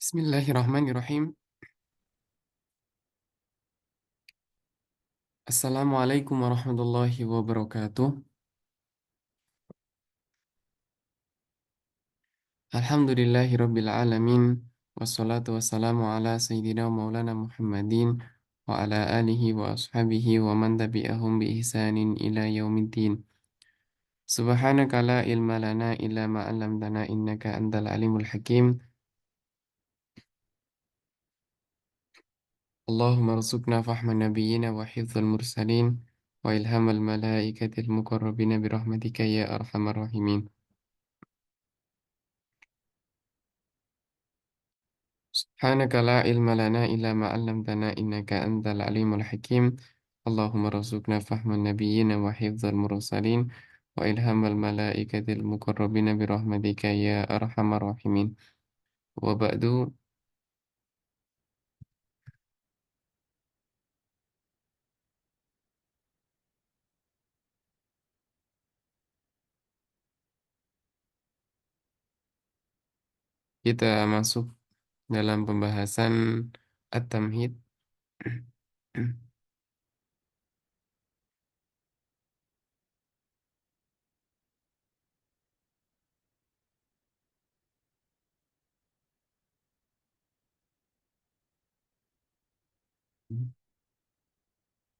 Bismillahirrahmanirrahim. Assalamualaikum warahmatullahi wabarakatuh. Alhamdulillahi rabbil alamin. Wassalatu wassalamu ala sayyidina wa maulana Muhammadin wa ala alihi wa ashabihi wa man tabi'ahum bi ihsanin ila yaumiddin. Subhanaka la ilma lana illa ma 'allamtana innaka antal alimul hakim. Allahumma rzuqna fahma nabiyyina wa hifdzal mursalin wa ilhamal malaikatil muqarrabina bi rahmatika ya arhamar rahimin. Subhanaka la ilma lana illa ma 'allamtana innaka antal alimul hakim. Allahumma rzuqna fahman nabiyyina wa hifdzal mursalin wa ilhamal malaikatil muqarrabina bi rahmatika ya arhamar rahimin. Wa ba'du, kita masuk dalam pembahasan At-Tamhid.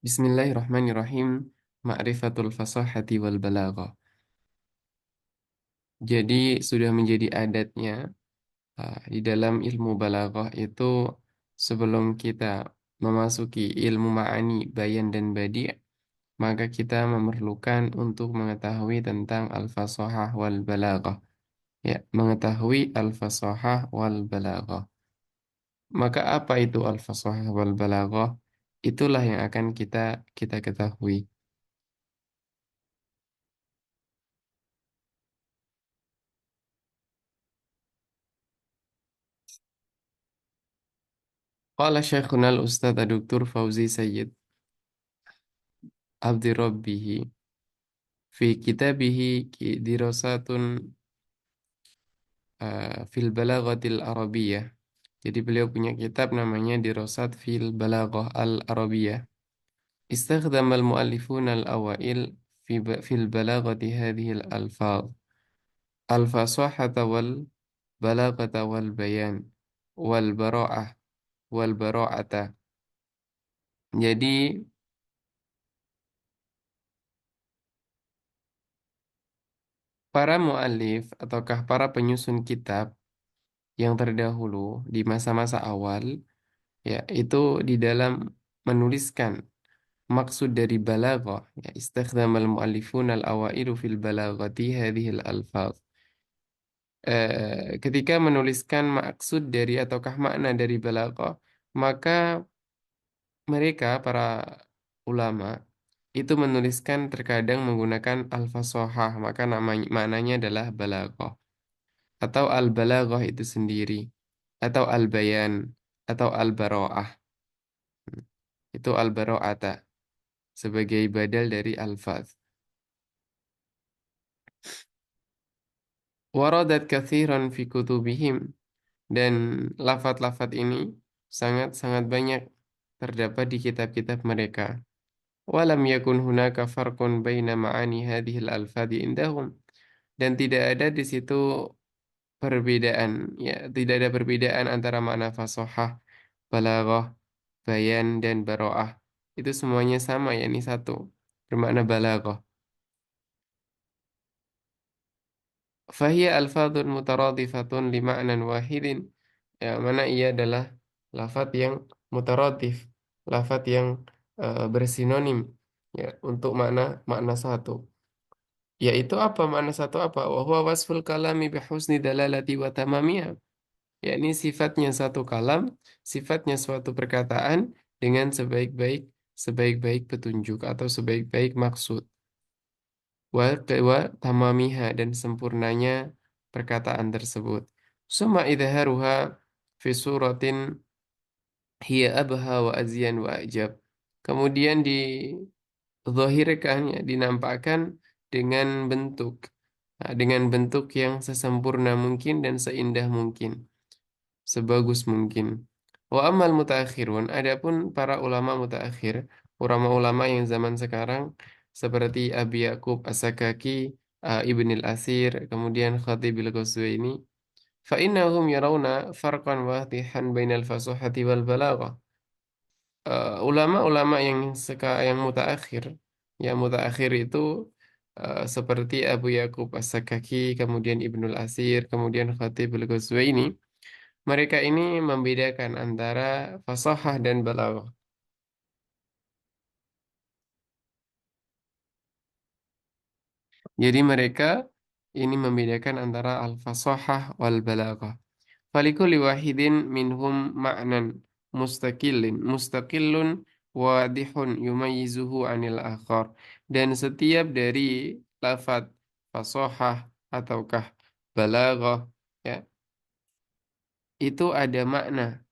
Bismillahirrahmanirrahim. Ma'rifatul fasahati wal balaghah. Jadi sudah menjadi adatnya di dalam ilmu balaghah itu, sebelum kita memasuki ilmu ma'ani, bayan dan badi', maka kita memerlukan untuk mengetahui tentang al-fasahah wal balaghah. Ya, mengetahui al-fasahah wal balaghah. Maka apa itu al-fasahah wal balaghah? Itulah yang akan kita ketahui. Qala Syekhuna al-Ustadz Dr. Fauzi Sayyid Abdi Rabbihi fi kitabihi dirasatun fil balaghatil arabiyyah. Jadi beliau punya kitab namanya Dirasat fil Balaghah al-Arabiyyah. Istakhdama al-muallifun al-awail fil balaghati hadhihi al-alfaz. Al-fasahata wal balaghata wal bayan wal bara'ah wal bara'ata. Jadi para muallif ataukah para penyusun kitab yang terdahulu di masa-masa awal, ya, itu di dalam menuliskan maksud dari balaghah, ya, istikhdamal muallifun al-awailu fil balaghati hadhihi al-alfaz. Ketika menuliskan maksud dari ataukah makna dari balaghah, maka mereka para ulama itu menuliskan terkadang menggunakan al-fasahah, maka namanya maknanya adalah balaghah atau al-balaghah itu sendiri atau al-bayan atau al-bara'ah. Itu al-bara'ata sebagai badal dari alfaz. Waradat katsiran fi kutubihim, dan lafat-lafat ini sangat-sangat banyak terdapat di kitab-kitab mereka. Walam yakun hunaka farqun baina ma'ani hadhil alfadi indahum, dan tidak ada di situ perbedaan, ya, tidak ada perbedaan antara makna fasahah, balaghah, bayan dan baroah. Itu semuanya sama, yakni satu, bermakna balaghah. Fahiyya alfadun mutaradifatun li ma'nan wahidin. Ya, mana ia adalah lafat yang mutaradif, lafat yang bersinonim, ya, untuk makna makna satu. Yaitu apa makna satu apa? Wa huwa wasful kalami bihusni dalalati wa tamamiyah. Yakni sifatnya satu kalam, sifatnya suatu perkataan dengan sebaik-baik petunjuk atau sebaik-baik maksud. Wa tamamiha, dan sempurnanya perkataan tersebut. Summa idharuha fi suratin hiya abha wa azyan wa ajab. Kemudian dizahirkan, ya, dinampakkan dengan bentuk, dengan bentuk yang sesempurna mungkin dan seindah mungkin. sebagus mungkin. Wa ammal mutaakhirun, adapun para ulama mutaakhir, ulama-ulama yang zaman sekarang seperti Abi Yaqub As-Sakaki, Ibnil Asir, kemudian Khatibul Ghazwini, fa innahum yarawna farqan wadihan bainal fasahati wal balaghah. Ulama-ulama yang mutaakhir, yang mutaakhir itu seperti Abu Yaqub As-Sakaki, kemudian Ibnul Asir, kemudian Khatibul Ghazwini, mereka ini membedakan antara fasahah dan balaghah. Jadi mereka ini membedakan antara al-fasahah wal balaghah. Falikulli wahidin minhum ma'nan mustaqillun wadihun yumayyizuhu anil akhar. Dan setiap dari lafat fasahah ataukah balaghah, ya, itu ada makna,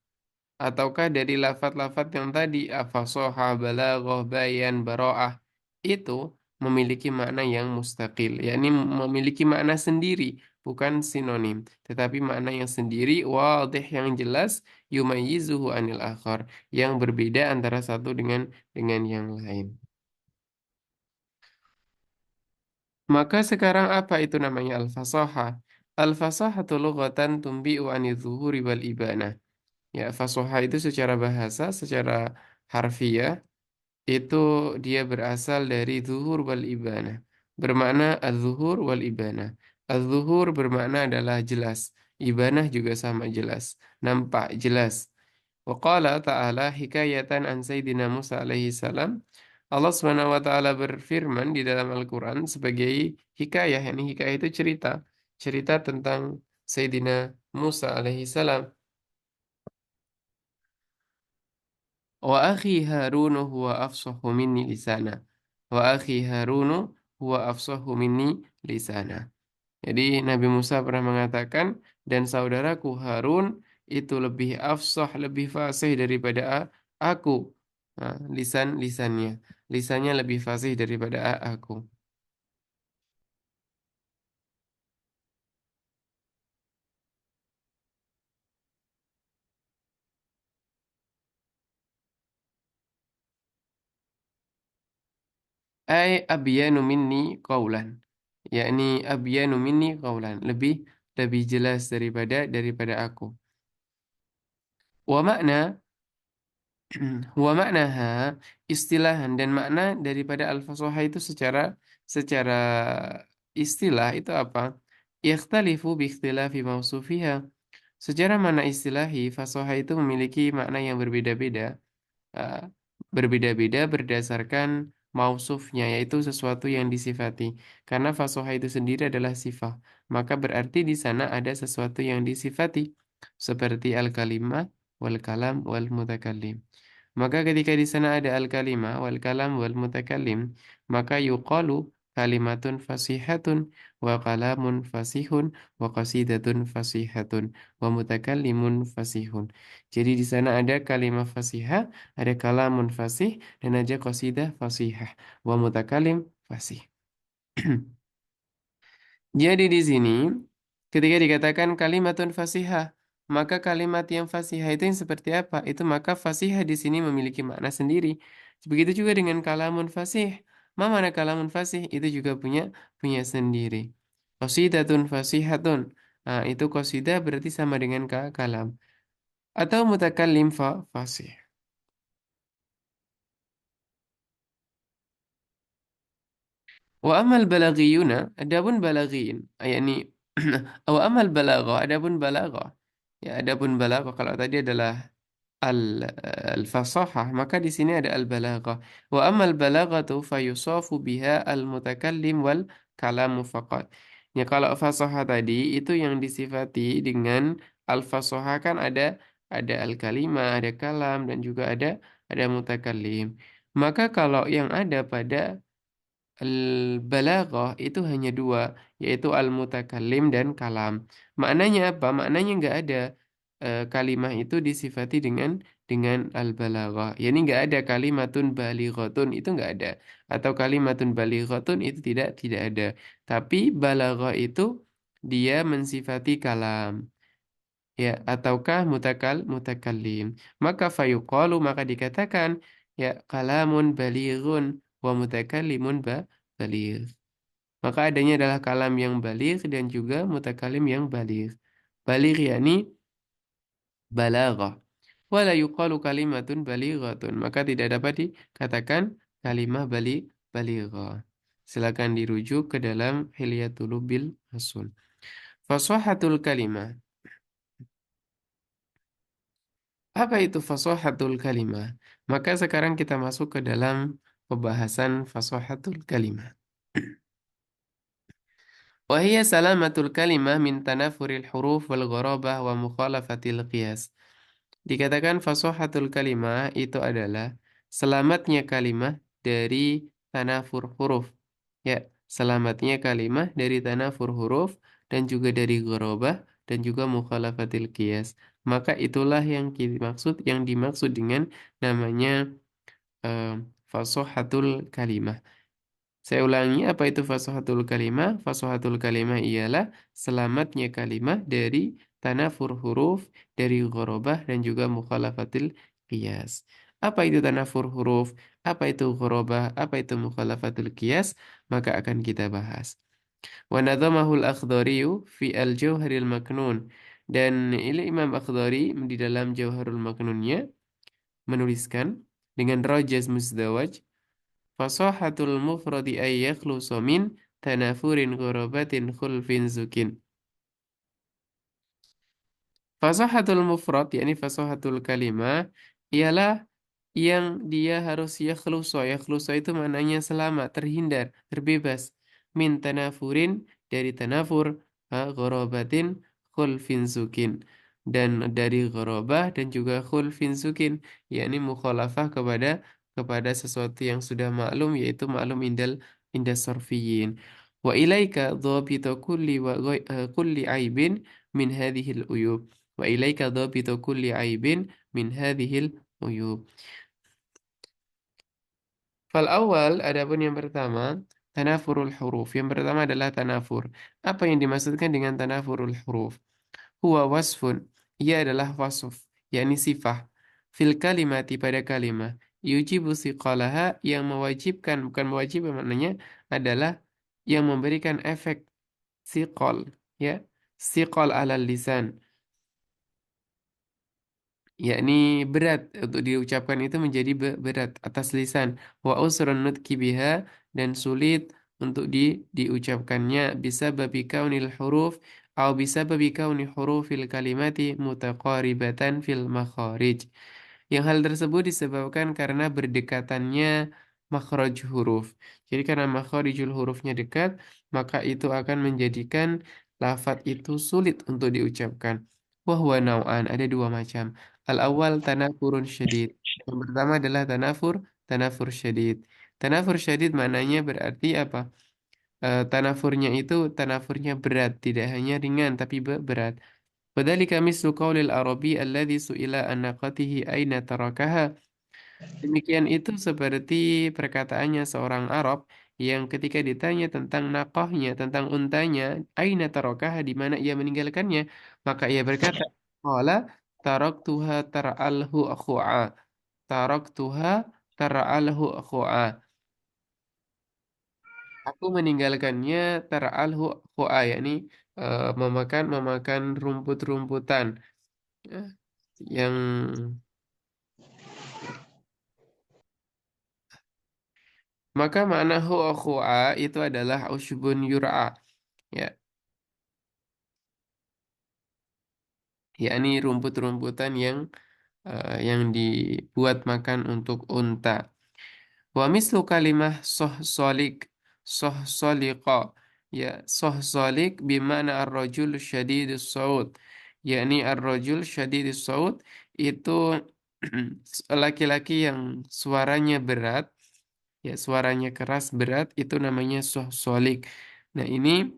ataukah dari lafat-lafat yang tadi fasoha, balaghah, bayan, baro'ah itu memiliki makna yang mustaqil, yakni memiliki makna sendiri, bukan sinonim, tetapi makna yang sendiri, wadih, yang jelas, yumayyizuhu anil akhar, yang berbeda antara satu dengan yang lain. Maka sekarang apa itu namanya al-fasoha? Al-fasahatu lughatan tumbi'u anil zuhuri wal ibanah. Ya, fasoha itu secara bahasa, secara harfiah, itu dia berasal dari zuhur wal ibanah. Bermakna az-zuhur wal ibanah. Az-zuhur bermakna adalah jelas. Ibanah juga sama jelas. Nampak jelas. Wa qala ta'ala hikayatan an Sayyidina Musa alaihi salam. Allah Subhanahu wa taala berfirman di dalam Al-Qur'an sebagai hikayah, yakni hikayah itu cerita, cerita tentang Sayyidina Musa alaihi salam. Wa akhi Harun huwa afsahu minni lisana. Wa akhi Harun huwa afsahu minni lisana. Jadi Nabi Musa pernah mengatakan, dan saudaraku Harun itu lebih afsah, lebih fasih daripada aku. Nah, lisannya. Lisannya lebih fasih daripada aku. Ai abyanu minni qaulan. Yakni abyanu minni qaulan. Lebih jelas daripada aku. Wa makna Wa maknaha istilahan, dan makna daripada al-fasahah itu secara istilah itu apa? Yakhtalifu bi ikhtilafi mausufiha. Secara makna istilahi, fasahah itu memiliki makna yang berbeda-beda, uh, berbeda-beda berdasarkan mausufnya, yaitu sesuatu yang disifati. Karena fasahah itu sendiri adalah sifat, maka berarti di sana ada sesuatu yang disifati, seperti al-kalimah, wal kalam, wal mutakallim. Maka ketika di sana ada al-kalimah wal kalam wal mutakallim, maka yuqalu kalimatun fasihatun wa kalamun fasihun wa qasidatun fasihatun wa mutakallimun fasihun. Jadi di sana ada kalimat fasihah, ada kalamun fasih, dan ada qasidah fasihah wa mutakallim fasih. Jadi di sini ketika dikatakan kalimatun fasihah, maka kalimat yang fasihah itu yang seperti apa? Itu maka fasihah di sini memiliki makna sendiri. Begitu juga dengan kalamun fasih. Ma mana kalamun fasih itu juga punya sendiri. Qasidatun fasihatun. Nah, itu qasidah berarti sama dengan kalam. Atau mutakallim fasih. Wa amal balaghiyuna, adapun balaghiyin, yakni wa amal balaghah, adapun balaghah. Ya, adapun balaghah kalau tadi adalah al-fasahah, maka di sini ada al-balaghah. Wa amal balaghatu fayusafu biha al-mutakallim wal kalamu faqat. Ya, kalau fasahah tadi itu yang disifati dengan al-fasahah kan ada al-kalimah, ada kalam, dan juga ada mutakallim. Maka kalau yang ada pada al-balaghah itu hanya dua, yaitu al-mutakallim dan kalam. Maknanya apa? Maknanya nggak ada kalimah itu disifati dengan al-balaghah. Yani nggak ada kalimatun balighatun, itu nggak ada. Atau kalimatun balighatun itu tidak ada. Tapi balaghah itu dia mensifati kalam. ya, ataukah mutakallim. Maka fayuqalu, maka dikatakan, ya, kalamun balighun wa mutakallimun baligh. Maka adanya adalah kalam yang baligh dan juga mutakalim yang baligh. Baligh yakni balaghah. Wala yuqalu kalimatun balighatun. Maka tidak dapat dikatakan kalimah balighah. Silakan dirujuk ke dalam Hilyatul Bil Hasun. Fasahatul kalimah. Apa itu fasahatul kalimah? Maka sekarang kita masuk ke dalam pembahasan fasahatul kalimah. Wahia salamatul kalimah min tanafuril huruf wal gharabah wa mukhalafatil qiyas. Dikatakan fasohatul kalimah itu adalah selamatnya kalimah dari tanafur huruf. Ya, selamatnya kalimah dari tanafur huruf dan juga dari gharabah dan juga mukhalafatil qiyas. Maka itulah yang dimaksud dengan namanya eh, fasohatul kalimah. Saya ulangi, apa itu fasohatul kalimah? Fasohatul kalimah ialah selamatnya kalimah dari tanafur huruf, dari ghorobah, dan juga mukhalafatil qiyas. Apa itu tanafur huruf? Apa itu ghorobah? Apa itu mukhalafatul qiyas? Maka akan kita bahas. Wa nadhamahul Akhdariyu fi al-Jauharil Maknun. Dan ini Imam Akhdari di dalam Jauharul Maknunnya menuliskan dengan rajaz muzdawaj. Fasahatul mufradi ay yakhlusu min tanafurin ghurabatin khulfin zukin. Fasahatul mufrad, yakni fasahatul kalimah, ialah yang dia harus yakhlusu. Yakhlusu itu maknanya selamat, terhindar, terbebas. Min tanafurin, dari tanafur, ghurabatin khulfin zukin. Dan dari ghurabah dan juga khulfin zukin, yakni mukhalafah kepada sesuatu yang sudah maklum, yaitu maklum indas sarfiyin. Wa ilaika dhabita kulli aibin min hadhil uyub. Wa ilaika dhabitu kulli aibin min hadhil uyub. Fal awal, adapun yang pertama, tanafurul huruf. Yang pertama adalah tanafur. Apa yang dimaksudkan dengan tanafurul huruf? Huwa wasfun. Ia adalah wasf, yakni sifah. Fil kalimati, pada kalimah. Yujibu siqalaha, yang mewajibkan, bukan mewajibkan, maknanya adalah yang memberikan efek siqal, ya. Siqal alal lisan, yakni berat untuk diucapkan, itu menjadi berat atas lisan. Wa usrun nutki biha, dan sulit untuk diucapkannya, bisa babi kaunil huruf atau bisa babi kauni hurufil kalimati mutaqaribatan fil makharij. Yang hal tersebut disebabkan karena berdekatannya makhraj huruf. Jadi karena makhrijul hurufnya dekat, maka itu akan menjadikan lafat itu sulit untuk diucapkan. Wahwa nau'an, ada dua macam. Al-awwal tanafurun syadid. Yang pertama adalah tanafur syadid. Tanafur syadid maknanya berarti apa? Tanafurnya itu tanafurnya berat, tidak hanya ringan tapi berat. Wadhalika mislu qaulil Arabi alladhi su'ila an naqatihi aina tarakaha. Demikian itu seperti perkataannya seorang Arab yang ketika ditanya tentang naqahnya, tentang untanya, aina tarakaha, di mana ia meninggalkannya, maka ia berkata, qala taraktuha tar'alhu akhu'a. Taraktuha tar'alhu akhu'a. Aku meninggalkannya tar'alhu akhu'a, yakni memakan rumput-rumputan, eh, yang, maka makna hu'a itu adalah ushbun yur'a, ya, yakni rumput-rumputan yang dibuat makan untuk unta. Wa mislu kalimah soh soliqa, ya, soh solik bimana ar-rajul syadidus saud, yakni ar-rajul syadidus saud itu laki-laki yang suaranya berat, ya, suaranya keras berat, itu namanya sohsolik. Nah, ini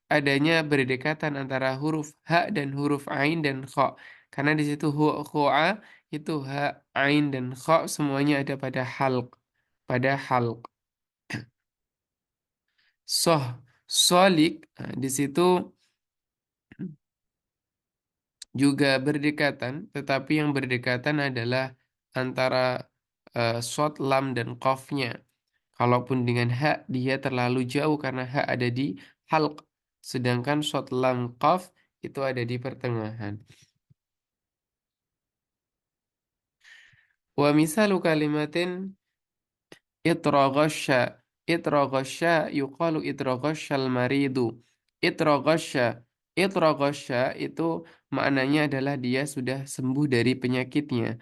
adanya berdekatan antara huruf ha dan huruf ain dan kha. Karena di situ hu'a itu ha, ain dan kha semuanya ada pada halq, pada halq. Soh solik, nah, di situ juga berdekatan, tetapi yang berdekatan adalah antara short lam dan qafnya. Kalaupun dengan hak, dia terlalu jauh karena hak ada di halq, sedangkan short lam qaf itu ada di pertengahan. Wa misalu kalimatin itraghasya. Itraghasya yuqalu itraghasyal maridu. Itraghasya. Itraghasya itu maknanya adalah dia sudah sembuh dari penyakitnya.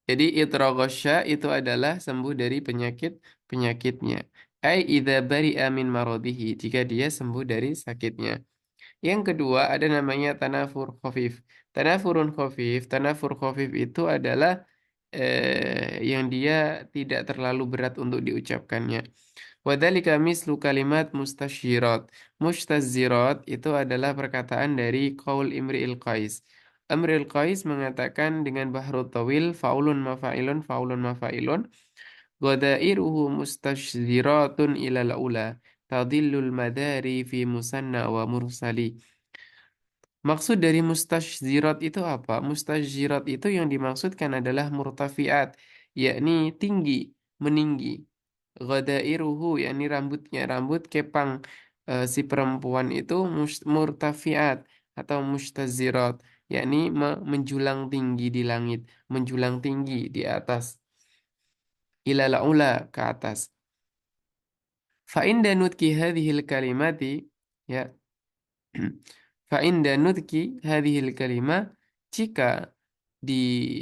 Jadi itraghasya itu adalah sembuh dari penyakitnya. Ai idza bari'a min maradihi, jika dia sembuh dari sakitnya. Yang kedua ada namanya tanafur khafif. Tanafur khafif itu adalah yang dia tidak terlalu berat untuk diucapkannya. Wadzalika mislu kalimat mustasyirat. Mustazirat itu adalah perkataan dari Qaul Imri'il Qais. Imri'il Qais mengatakan dengan bahrut tawil faulun mafailun ghadairuhu mustashziratun ilal ula tadillul madari fi musanna wa mursali. Maksud dari mustashzirat itu apa? Mustashzirat itu yang dimaksudkan adalah murtafiat, yakni tinggi, meninggi. Ghadairuhu, yakni rambutnya, rambut kepang si perempuan itu murtafiat atau mustazirat, yakni menjulang tinggi di langit, menjulang tinggi di atas, ilal ula ke atas. Fa inda nutki hadhil kalimati, ya. Fa'inda nutki hadhil kalimah, jika di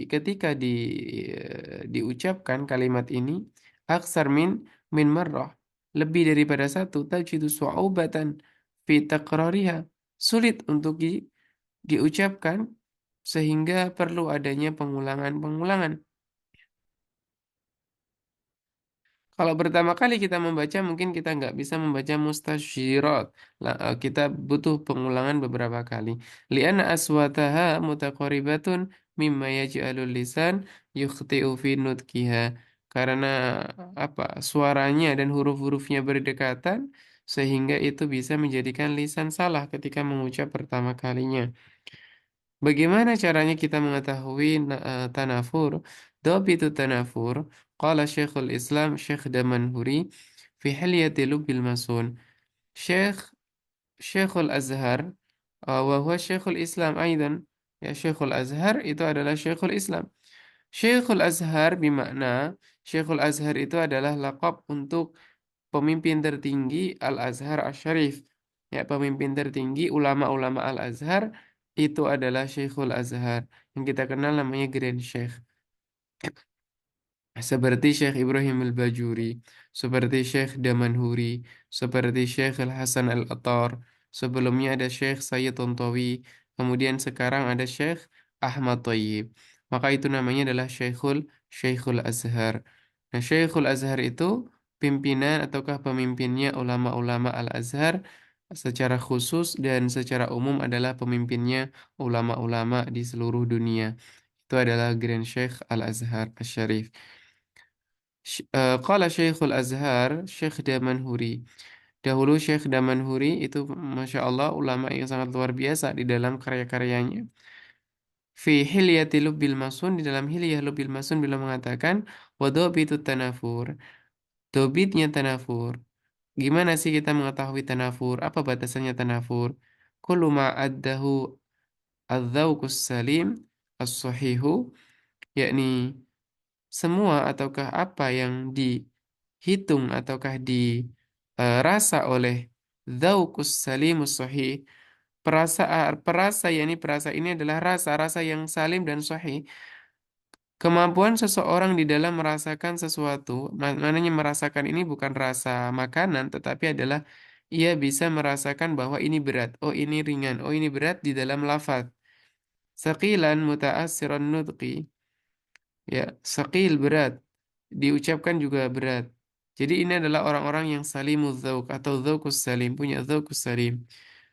diucapkan kalimat ini aksar min marrah, lebih daripada satu, tajidu su'ubatan fi takrariha, sulit untuk diucapkan sehingga perlu adanya pengulangan-pengulangan. Kalau pertama kali kita membaca, mungkin kita nggak bisa membaca mustasyirat. Kita butuh pengulangan beberapa kali. Li'anna aswataha mutaqaribatun mimma yaj'alul lisan yukhti'u fi nutkiha. Karena apa? Suaranya dan huruf-hurufnya berdekatan, sehingga itu bisa menjadikan lisan salah ketika mengucap pertama kalinya. Bagaimana caranya kita mengetahui tanafur? Dhabitu tanafur, qala Syekhul Islam Syekh Damanhuri fi Hilyati Lubbil Masun. Syekh Syekhul Azhar wa huwa Syekhul Islam aidan. Ya, Syekhul Azhar itu adalah Syekhul Islam. Syekhul Azhar bermakna Syekhul Azhar itu adalah laqab untuk pemimpin tertinggi Al-Azhar Asy-Syarif. Ya, pemimpin tertinggi ulama-ulama Al-Azhar itu adalah Syekhul Azhar. Yang kita kenal namanya Grand Sheikh. Seperti Syekh Ibrahim Al-Bajuri, seperti Syekh Damanhuri, seperti Syekh Al-Hasan Al-Attar. Sebelumnya ada Syekh Sayyid Tontowi, kemudian sekarang ada Syekh Ahmad Thayyib. Maka itu namanya adalah Syekhul Azhar. Nah, Syekhul Azhar itu pimpinan ataukah pemimpinnya ulama-ulama Al-Azhar secara khusus dan secara umum adalah pemimpinnya ulama-ulama di seluruh dunia. Itu adalah Grand Sheikh Al-Azhar Asy-Syarif. Qala Syekhul Azhar, Syekh Damanhuri. Dahulu Syekh Damanhuri itu Masya Allah ulama yang sangat luar biasa di dalam karya-karyanya. Fi Hilyati Lubbil Masun, di dalam Hilyah Lubbil Masun beliau mengatakan wadobitu tanafur. Dobitnya tanafur. Gimana sih kita mengetahui tanafur? Apa batasannya tanafur? Kullu ma addahu adzauqus salim as-sahihu, yakni semua ataukah apa yang dihitung ataukah dirasa oleh dzauqus salimus sahih, perasa perasa yakni perasa ini adalah rasa-rasa yang salim dan sahih. Kemampuan seseorang di dalam merasakan sesuatu, maknanya merasakan ini bukan rasa makanan, tetapi adalah ia bisa merasakan bahwa ini berat, oh ini ringan, oh ini berat di dalam lafaz. Saqilan muta'assiran nutqi. Ya, sakil berat. Diucapkan juga berat. Jadi ini adalah orang-orang yang salimuz dzauq atau dzauqus salim, punya dzauqus salim.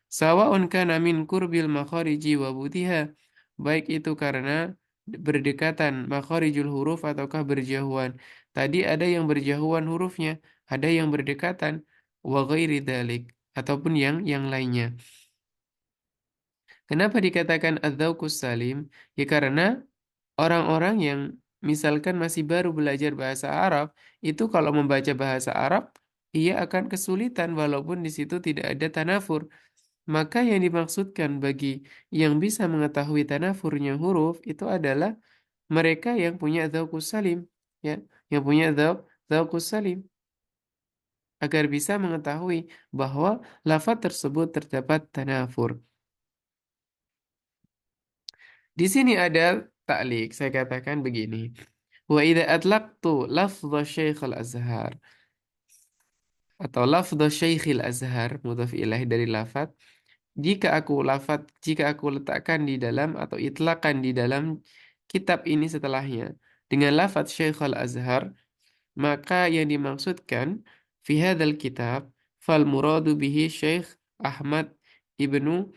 Sawa'un kana min kurbil makhariji wa butiha. Baik itu karena berdekatan makharijul huruf ataukah berjauhan. Tadi ada yang berjauhan hurufnya, ada yang berdekatan. wa ghairi dzalik ataupun yang lainnya. Kenapa dikatakan adzauqus salim? Ya karena orang-orang yang misalkan masih baru belajar bahasa Arab, itu kalau membaca bahasa Arab, ia akan kesulitan walaupun di situ tidak ada tanafur. Maka yang dimaksudkan bagi yang bisa mengetahui tanafurnya huruf itu adalah mereka yang punya dzauqus salim, ya, yang punya dzauqus salim agar bisa mengetahui bahwa lafaz tersebut terdapat tanafur. Di sini ada taklik, saya katakan begini. Wa idza atlaqtu lafdha Syekh Al-Azhar atau lafdha Syekhil Azhar mudhaf ilaih dari lafaz, jika aku letakkan di dalam atau itlakan di dalam kitab ini setelahnya dengan lafaz Syekh Al-Azhar, maka yang dimaksudkan fi hadzal kitab fal muradu bihi Syekh Ahmad ibnu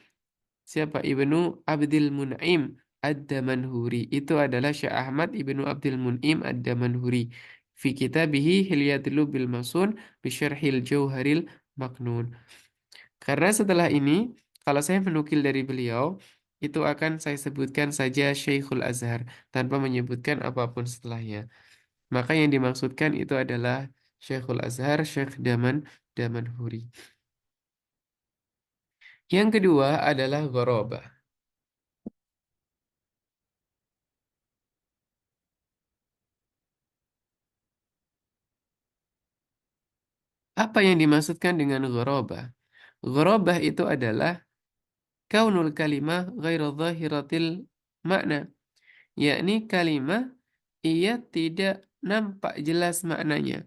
siapa? Ibnu Abdul Mun'im Ad-Damanhuri. Itu adalah Syekh Ahmad Ibnu Abdul Mun'im Ad-Damanhuri. Fi kitabihi Hilyatul Bil Masun bi Syarhil Jauharil Maknun. Karena setelah ini, kalau saya menukil dari beliau, itu akan saya sebutkan saja Syekhul Azhar tanpa menyebutkan apapun setelahnya. Maka yang dimaksudkan itu adalah Syekhul Azhar, Syekh Damanhuri. Yang kedua adalah ghorobah. Apa yang dimaksudkan dengan ghorobah? Ghorobah itu adalah kaunul kalimah ghairu zahiratil makna, yakni kalimah ia tidak nampak jelas maknanya.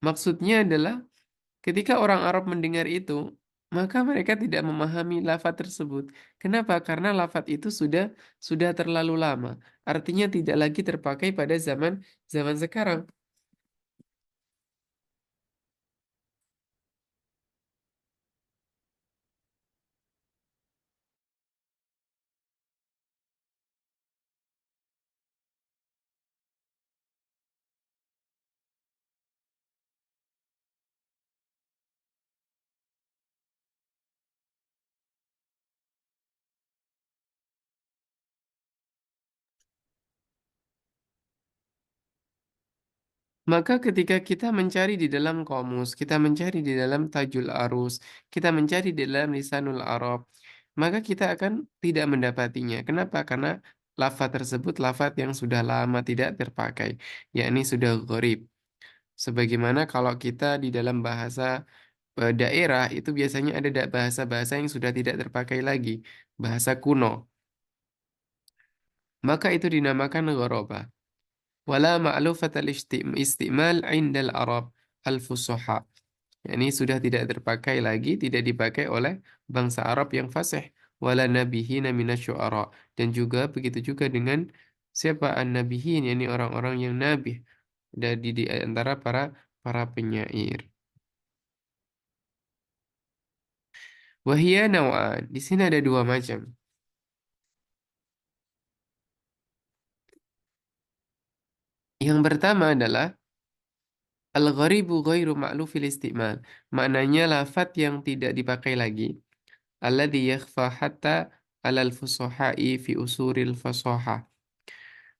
Maksudnya adalah ketika orang Arab mendengar itu, maka mereka tidak memahami lafaz tersebut. Kenapa? Karena lafaz itu sudah terlalu lama. Artinya tidak lagi terpakai pada zaman zaman sekarang. Maka ketika kita mencari di dalam kamus, kita mencari di dalam Tajul Arus, kita mencari di dalam Lisanul Arab, maka kita akan tidak mendapatinya. Kenapa? Karena lafaz tersebut lafaz yang sudah lama tidak terpakai, yakni sudah gharib. Sebagaimana kalau kita di dalam bahasa daerah itu biasanya ada bahasa-bahasa yang sudah tidak terpakai lagi, bahasa kuno. Maka itu dinamakan ghorobah. Wala ma'lufat istimal indal Arab al-fusoha. Yani sudah tidak terpakai lagi, tidak dipakai oleh bangsa Arab yang fasih. Wala nabihina minasyu'ara. Dan juga begitu juga dengan siapa an-nabihin, yani orang-orang yang nabi dari di antara para para penyair. Wahia naw'an. Di sini ada dua macam. Yang pertama adalah al-gharibu ghairu ma'lufil istimal. Maknanya lafat yang tidak dipakai lagi. Alladhi yakhfa hatta alal fusoha'i fi usuril fasohah.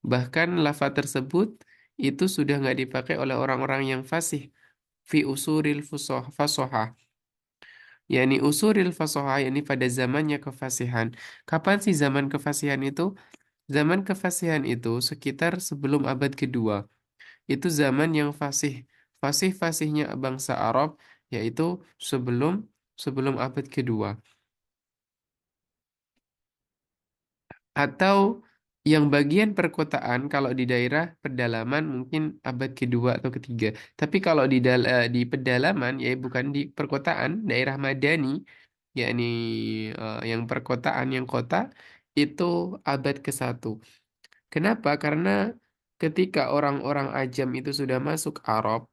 Bahkan lafaz tersebut itu sudah nggak dipakai oleh orang-orang yang fasih fi usuril fasohah. Yani usuril fasohah, yani pada zamannya kefasihan. Kapan sih zaman kefasihan itu? Zaman kefasihan itu sekitar sebelum abad kedua. Itu zaman yang fasih. Fasih-fasihnya bangsa Arab, yaitu sebelum sebelum abad kedua. Atau yang bagian perkotaan kalau di daerah pedalaman mungkin abad kedua atau ketiga. Tapi kalau di pedalaman ya bukan di perkotaan, daerah Madani yakni yang perkotaan yang kota itu abad ke-1. Kenapa? Karena ketika orang-orang Ajam itu sudah masuk Arab,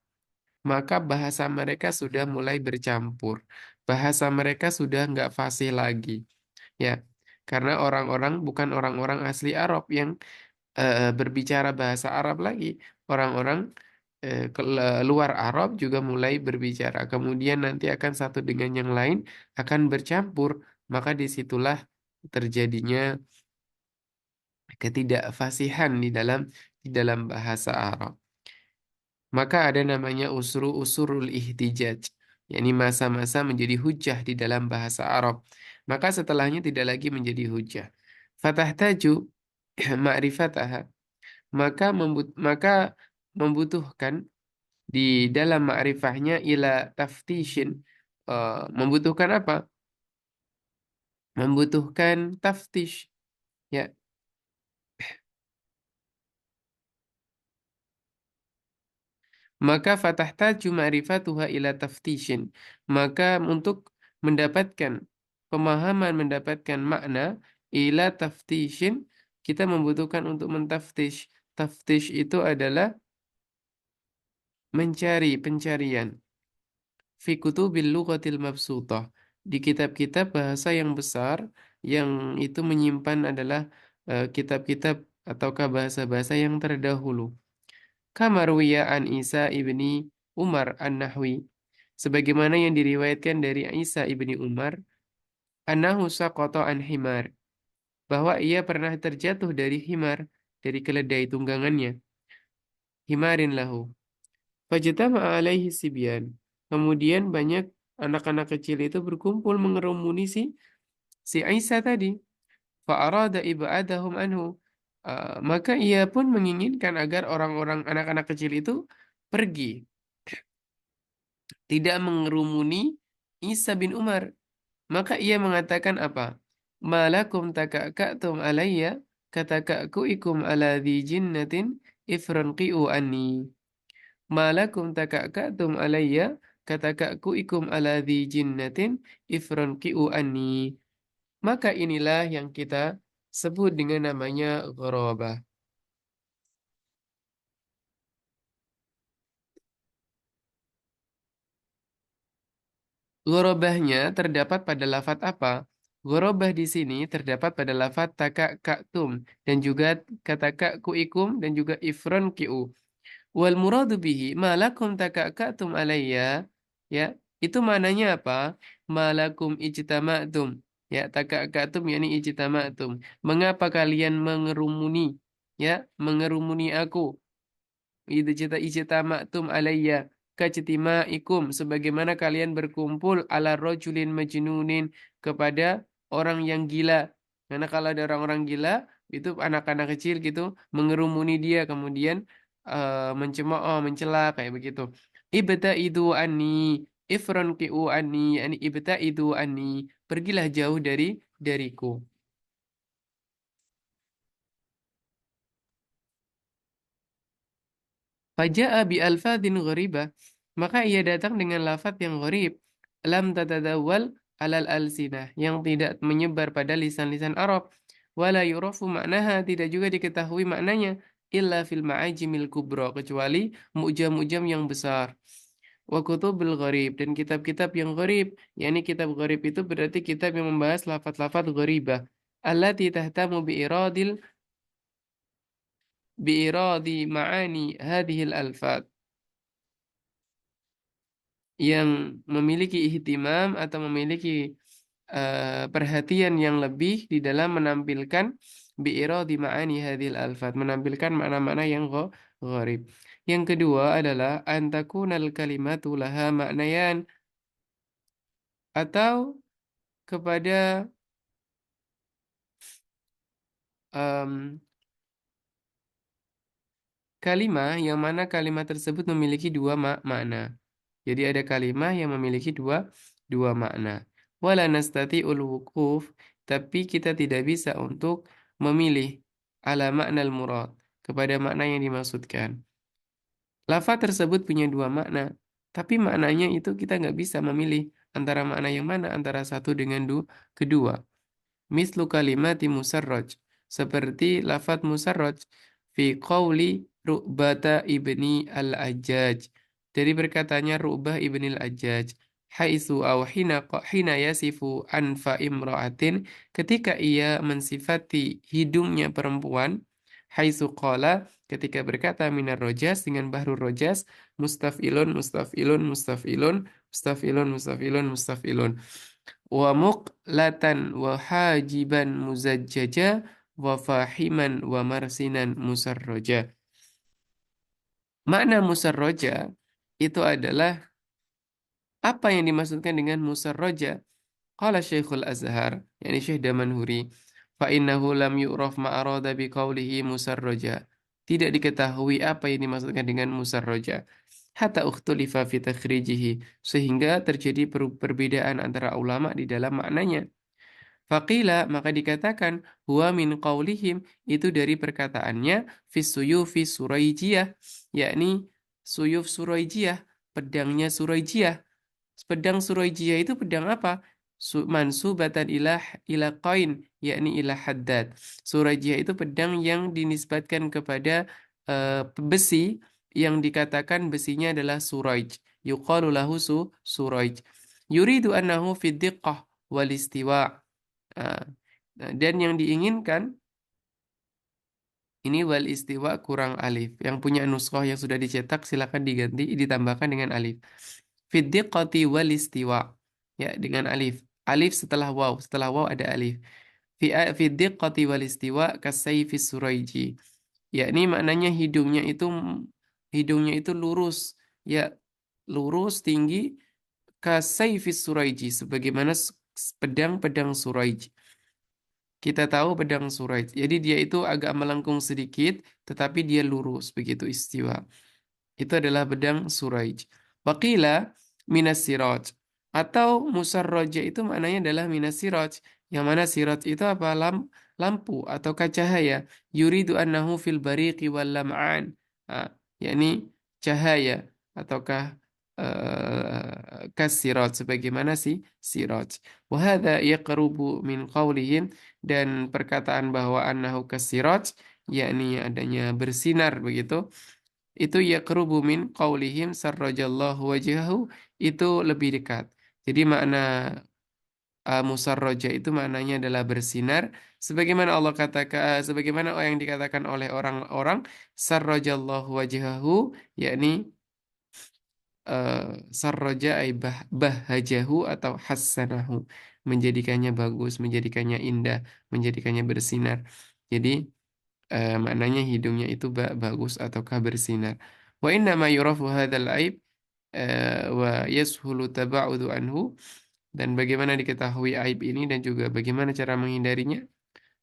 maka bahasa mereka sudah mulai bercampur. Bahasa mereka sudah nggak fasih lagi. Ya, karena orang-orang bukan orang-orang asli Arab yang berbicara bahasa Arab lagi. Orang-orang luar Arab juga mulai berbicara. Kemudian nanti akan satu dengan yang lain akan bercampur, maka disitulah terjadinya ketidakfasihan di dalam bahasa Arab. Maka ada namanya usurul ihtijaj, yakni masa-masa menjadi hujah di dalam bahasa Arab. Maka setelahnya tidak lagi menjadi hujah. Fatahtaju ma'rifataha, maka membutuhkan di dalam ma'rifahnya ila taftishin. Membutuhkan apa? Membutuhkan taftish. Ya, maka fatahtaju ma'rifatuha ila taftishin. Maka untuk mendapatkan pemahaman, mendapatkan makna ila taftishin, kita membutuhkan untuk mentaftish. Taftish itu adalah mencari, pencarian. Fi kutubil lughatil mabsutah. Di kitab-kitab bahasa yang besar yang itu menyimpan adalah kitab-kitab ataukah bahasa-bahasa yang terdahulu. Kama ruwiya an Isa ibni Umar an-Nahwi. Sebagaimana yang diriwayatkan dari Isa ibni Umar, annahu saqata an himar, bahwa ia pernah terjatuh dari himar, dari keledai tunggangannya, himarin lahu. Fajtama'a alaihi sibyan. Kemudian banyak anak-anak kecil itu berkumpul mengerumuni si Isa tadi. Fa'arada ibadahum anhu. Maka ia pun menginginkan agar orang-orang anak-anak kecil itu pergi, tidak mengerumuni Isa bin Umar. Maka ia mengatakan apa? Malakum taka'ka'tum alayya kataka'ku ikum ala dhi jinnatin ifranqi'u anni. Malakum taka'ka'tum alayya kataka'ku ikum ala dhi jinnatin ifranqi'u anni. Maka inilah yang kita sebut dengan namanya ghorobah. Ghorobahnya terdapat pada lafat apa? Ghorobah di sini terdapat pada lafat taka'ka'tum dan juga kataka'ku ikum dan juga ifranqi'u. Wal muradu bihi malakum taka'katum alayya, ya, itu maknanya apa? Malakum ijtama'tum, ya, taka'katum yakni ijtama'tum, mengapa kalian mengerumuni, ya, mengerumuni aku, ijtama'tum alayya kajtimaikum, sebagaimana kalian berkumpul ala rajulin majnunin, kepada orang yang gila. Karena kalau ada orang-orang gila itu anak-anak kecil gitu mengerumuni dia, kemudian mencemooh, mencela kayak begitu. Ibta'idu anni, ifranqi'u anni, yani ibta'idu anni, pergilah jauh dariku. Faja'a bi alfadhin gharibah, maka ia datang dengan lafaz yang gharib, lam tatadawwal alal alsinah, yang tidak menyebar pada lisan-lisan Arab, wala yurafu maknaha, tidak juga diketahui maknanya, illa fil ma'ajimil kubra, kecuali mu'jam-mu'jam yang besar. Wa kutubul gharib, dan kitab-kitab yang gharib, yakni kitab gharib itu berarti kitab yang membahas lafaz-lafaz gharibah, allati tahtamu bi iradi ma'ani hadhil alfaz, yang memiliki ihtimam atau memiliki perhatian yang lebih di dalam menampilkan bi'iradi ma'ani hadhil alfat, menampilkan makna-makna yang gharib. Yang kedua adalah antakunal kalimatu laha maknayan, atau kepada em, kalimah yang mana kalimat tersebut memiliki dua makna. Jadi ada kalimah yang memiliki dua makna. Wala nastati'ul wukuf, tapi kita tidak bisa untuk memilih ala makna murad, kepada makna yang dimaksudkan. Lafaz tersebut punya dua makna, tapi maknanya itu kita nggak bisa memilih antara makna yang mana antara satu dengan kedua. Mislu kalimati musarraj, seperti lafaz musarraj fi qawli Ru'bata ibni al-Ajjaj, dari berkatanya Ru'bah ibni al-Ajjaj, haitsu aw hina yasifu anfa imra'atin, ketika ia mensifati hidungnya perempuan, haitsu qala, ketika berkata minar rojas dengan bahrul rojas, mustafilun, mustafilun, mustafilun, mustafilun, mustafilun, mustafilun. Wa muqlatan wa hajiban muzajjaja wa fahiman wa marsinan musarroja. Makna musarroja itu adalah apa yang dimaksudkan dengan musarroja? Qala Syekhul Azhar, yakni Syekh Damanhuri, fa innahu lam yu'raf ma arada bi qawlihi musarraja. Tidak diketahui apa yang dimaksudkan dengan musarraja. Hatta ukhtulifa fi takhrijihi, sehingga terjadi perbedaan antara ulama di dalam maknanya. Faqila, maka dikatakan huwa min qawlihim, itu dari perkataannya fi suyufi suraijiyah, yakni suyuf suraijiyah, pedangnya suraijiyah. Pedang Suraijiyah itu pedang apa? Mansubatan ila qain, yakni ila haddad. Suraijiyah itu pedang yang dinisbatkan kepada besi yang dikatakan besinya adalah suraij. Yuqalu lahu suraij. Yuridu annahu fi diqqah wal istiwa. Ah, dan yang diinginkan ini wal istiwa kurang alif. Yang punya nuskah yang sudah dicetak silakan diganti ditambahkan dengan alif. Fiddiqati wal istiwa. Ya, dengan alif. Alif setelah waw. Setelah waw ada alif. Fiddiqati wal istiwa kasayfis suraiji. Ya, ini maknanya hidungnya itu lurus. Ya, lurus tinggi kasayfis suraiji sebagaimana pedang-pedang suraij. Kita tahu pedang suraij. Jadi dia itu agak melengkung sedikit tetapi dia lurus begitu istiwa. Itu adalah pedang Suraij. Waqila minas siraj. Atau musarroja itu maknanya adalah minas siraj. Yang mana siraj itu apa? Lampu atau cahaya. Yuridu annahu fil bariqi wal lam'an. Ah, yakni cahaya ataukah kasiraj sebagaimana siraj. Wahada yaqrubu min qawlihim, dan perkataan bahwa annahu kasiraj yakni adanya bersinar begitu, itu yaqrubu min qaulihim sarrajallahu wajhahu, itu lebih dekat. Jadi makna musarraja itu maknanya adalah bersinar sebagaimana Allah katakan, sebagaimana yang dikatakan oleh orang-orang sarrajallahu wajhahu, yakni uh, sarraja ay bahajahu atau hassanahu, menjadikannya bagus, menjadikannya indah, menjadikannya bersinar. Jadi maknanya hidungnya itu bagus ataukah bersinar. Wa inna ma yurafu hadzal aib wa yashulu tabaudu anhu, dan bagaimana diketahui aib ini dan juga bagaimana cara menghindarinya?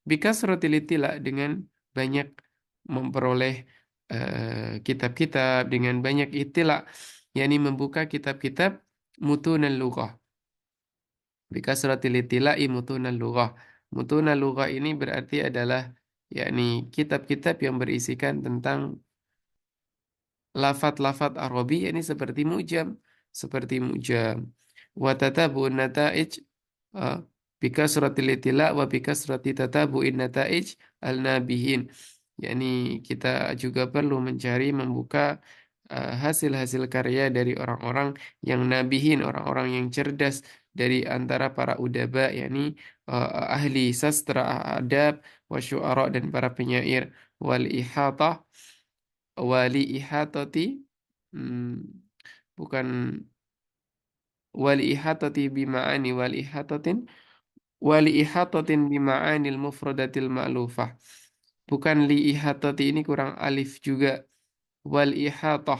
Bikasratil ittila, dengan banyak memperoleh kitab-kitab, dengan banyak ittila, yakni membuka kitab-kitab mutunal lughah. Bikasratil ittila'i mutunal lughah. Mutunal lughah ini berarti adalah yakni kitab-kitab yang berisikan tentang lafat-lafat Arabi, yakni seperti mujam. Wa tatabun nataij uh, bikasratil ittila' wa bikasrati tatabu'in nataij al-nabihin. Yakni kita juga perlu mencari membuka hasil-hasil karya dari orang-orang yang nabihin, orang-orang yang cerdas dari antara para udaba, yakni ahli sastra, adab, wa syu'ara, dan para penyair, wal ihatah, wali ihatati, hmm, bukan wali ihatati bima'ani wali ihatatin, wali ihatatin bima'anil mufradatil ma'lufah. Bukan li ihatati, ini kurang alif juga. Wal ihatah,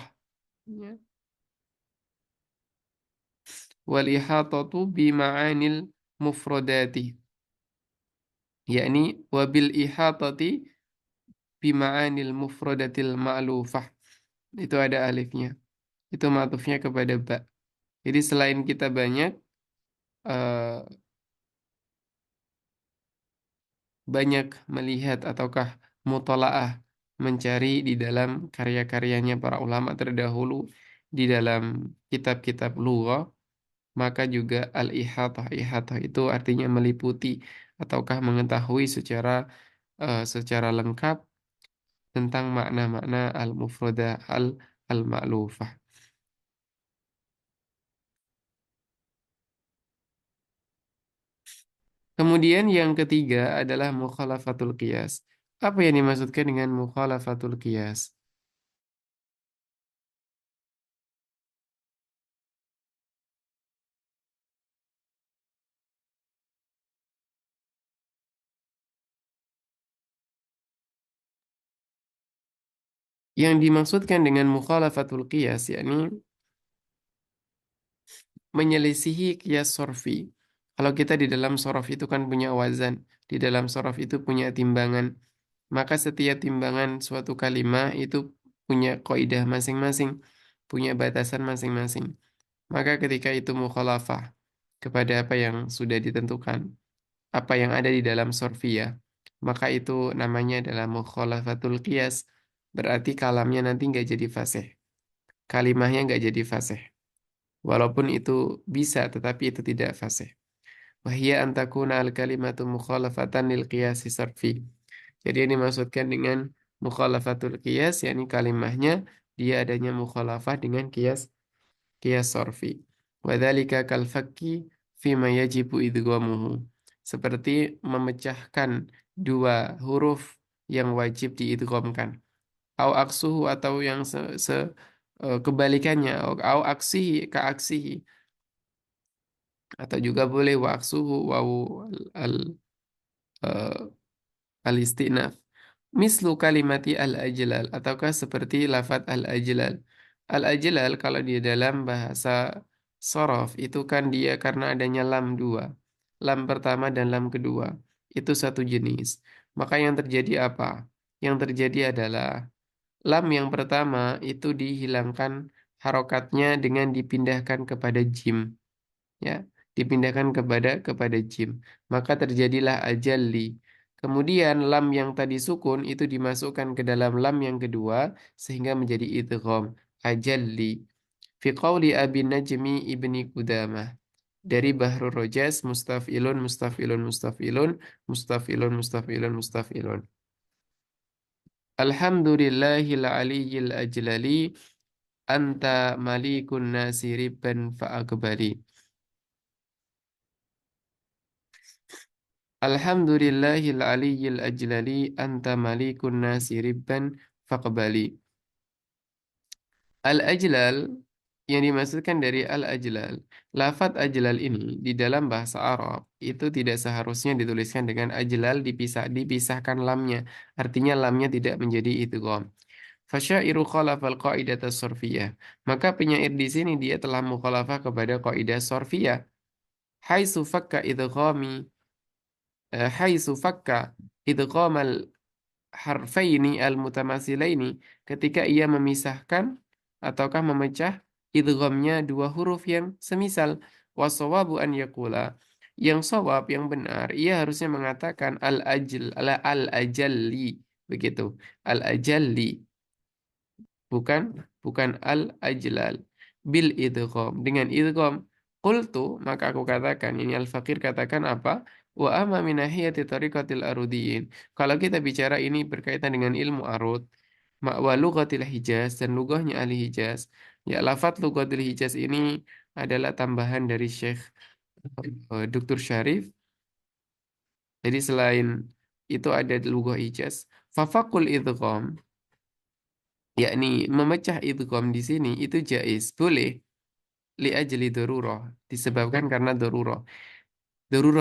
ya. Wal ihatatu bima'anil mufradati, yakni wabil ihatati bima'anil mufradatil ma'lufah. Itu ada alifnya. Itu matufnya kepada ba. Jadi selain kita eh, banyak melihat ataukah mutolaah, mencari di dalam karya-karyanya para ulama terdahulu di dalam kitab-kitab lughah, maka juga al-ihatah itu artinya meliputi ataukah mengetahui secara lengkap tentang makna-makna al-mufradah al-ma'lufah. Kemudian yang ketiga adalah mukhalafatul qiyas. Apa yang dimaksudkan dengan mukhalafatul qiyas? Yang dimaksudkan dengan mukhalafatul qiyas yakni menyelisihi kias sorfi. Kalau kita di dalam sorof itu kan punya wazan, di dalam sorof itu punya timbangan, maka setiap timbangan suatu kalimat itu punya kaidah masing-masing, punya batasan masing-masing. Maka ketika itu mukhalafah kepada apa yang sudah ditentukan, apa yang ada di dalam sorfiyah, maka itu namanya adalah mukhalafatul qiyas. Berarti kalamnya nanti nggak jadi fasih, kalimahnya nggak jadi fasih. Walaupun itu bisa, tetapi itu tidak fasih. Wahia antakuna al-kalimatu mukhalafatan lil qiyasi sarfi. Jadi ini dimaksudkan dengan mukhalafatul qiyas, yakni kalimahnya dia adanya mukhalafah dengan qiyas sarfi. Wadzalika kal fakki fima yajibu idghamuhu. Seperti memecahkan dua huruf yang wajib diidghamkan. Au aksuhu atau yang kebalikannya, au aksihi ka aksihi, atau juga boleh waksuhu wawu al, eh, al-istinaf. Mislu kalimati al-ajlal ataukah seperti lafat al-ajlal. Al-ajlal kalau di dalam bahasa sorof itu kan dia karena adanya lam dua. Lam pertama dan lam kedua. Itu satu jenis. Maka yang terjadi apa? Yang terjadi adalah lam yang pertama itu dihilangkan harokatnya dengan dipindahkan kepada jim, ya, dipindahkan kepada jim, maka terjadilah ajalli. Kemudian lam yang tadi sukun itu dimasukkan ke dalam lam yang kedua sehingga menjadi idgham, ajalli. Fi qauli Abi Najmi ibni Qudamah, dari Bahrul Rojas, mustafilun mustafilun mustafilun mustafilun mustafilun mustafilun. Alhamdulillahil aliyyil ajlali anta malikun nasi ribban fa akbali. Alhamdulillahil aliyyil ajlali anta malikun nasi ribban faqbali. Al-ajlal yang dimaksudkan dari al-ajlal. Lafat ajlal ini di dalam bahasa Arab itu tidak seharusnya dituliskan dengan ajlal dipisahkan lamnya. Artinya lamnya tidak menjadi idgham. Fasyairu khalafal qaidah as-sarfiyah. Maka penyair di sini dia telah mukhalafah kepada kaidah sarfiyah. Haitsu fakka idghami haitsu fakka idghamal harfaini al-mutamathilaini, ketika ia memisahkan ataukah memecah idghamnya dua huruf yang semisal. Wasawabu an yaqula, yang sawab yang benar ia harusnya mengatakan al-ajalli, begitu, al-ajalli, bukan bukan al-ajlal, bil idgham, dengan idgham. Qultu, maka aku katakan, ini al-faqir katakan apa? Wa amma min nahiyati tariqatil arudiyin. Kalau kita bicara ini berkaitan dengan ilmu arud, wa lughatil Hijaz dan lugahnya ahli Hijaz. Ya, lafat lughatil Hijaz ini adalah tambahan dari Syekh Dr. Syarif. Jadi selain itu ada lugah Hijaz. Fafaqul idgham, yakni memecah idgham di sini itu jaiz, boleh, li ajli darurah, disebabkan karena darurah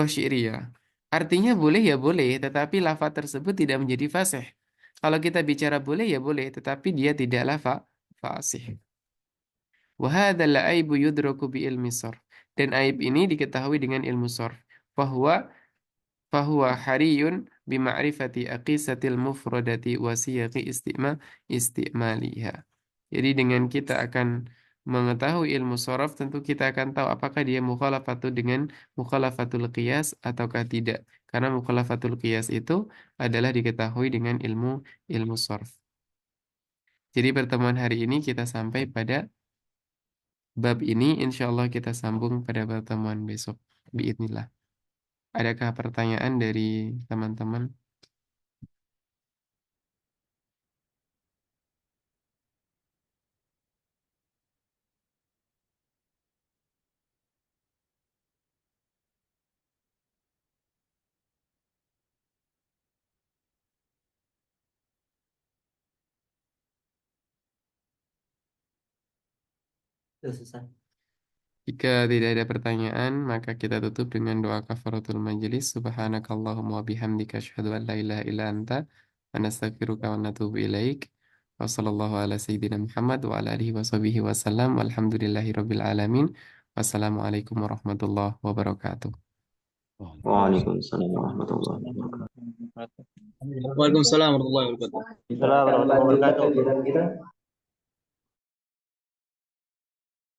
syiriah. Artinya boleh ya boleh, tetapi lafaz tersebut tidak menjadi fasih. Kalau kita bicara boleh ya boleh, tetapi dia tidaklah fasih. Wa hadzal aibu yudraku bi ilmi sarf. Dan aib ini diketahui dengan ilmu sarf. Bahwa fahuwa hariyun bima'rifati aqisatil mufradati wa siyaqi istimaliha. Jadi dengan kita akan mengetahui ilmu sorof, tentu kita akan tahu apakah dia mukhalafatu dengan mukhalafatul qiyas ataukah tidak. Karena mukhalafatul qiyas itu adalah diketahui dengan ilmu ilmu sorof. Jadi pertemuan hari ini kita sampai pada bab ini. Insya Allah kita sambung pada pertemuan besok. Biidnillah. Adakah pertanyaan dari teman-teman? Itu susah. Jika tidak ada pertanyaan, maka kita tutup dengan doa kafaratul majelis. Subhanakallahumma wa bihamdika asyhadu an la ilaha illa anta wa nastaghfiruka wa natubu ilaik. Wa sallallahu ala sayyidina Muhammad wa ala alihi wa sahbihi wasallam. Walhamdulillahi rabbil alamin. Wassalamualaikum warahmatullahi wabarakatuh. Waalaikumsalam warahmatullahi wabarakatuh. Waalaikumsalam warahmatullahi wabarakatuh. Waalaikumsalam warahmatullahi wabarakatuh.